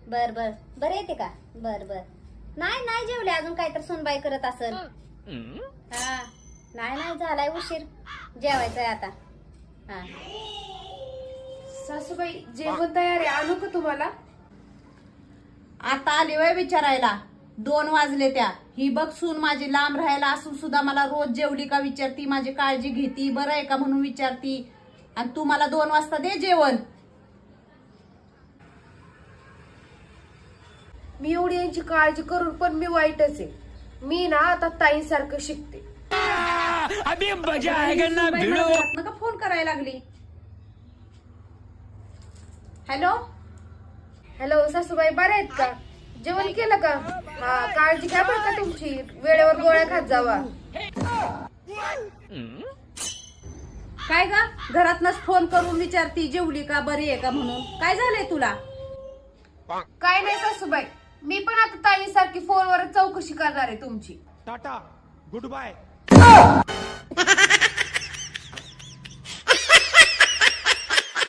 बर बर बर येते का? बर बर. नाही नाही जेवले अजून, काय तर सुनबाई करत असेल. हा नाही नाही झालाय उशीर, जेवायचंय आता. हा सासूबाई जेवण तयार आहे, आणू का तुम्हाला? आता आली वय विचारायला, 2 वाजले त्या. ही बघ सून माझी लांब राहायला असून सुद्धा मला रोज जेवली का विचारती, माझी काळजी घेती, बरं आहे का म्हणून विचारती, आणि तू मला 2 वाजता दे जेवण. मी एवढी यांची काळजी करून पण मी वाईटच आहे. मी ना आता ताईंसारखं शिकते. अभी मजा आएगा ना भिड़ो. नका फोन करायला लागली. हॅलो हॅलो सासूबाई, बऱ्या आहेत का? जेवण केलं का? हा काळजी घ्या बरं का तुमची, वेळेवर गोळ्या खात जावा. काय ग, घरातनच फोन करून विचारती जेवली का, बरी आहे का म्हणून. काय झालंय तुला? काय नाही सासूबाई, मी पण आता ताईंसारखी फोनवर चौकशी करणार आहे तुमची. Tata good bye.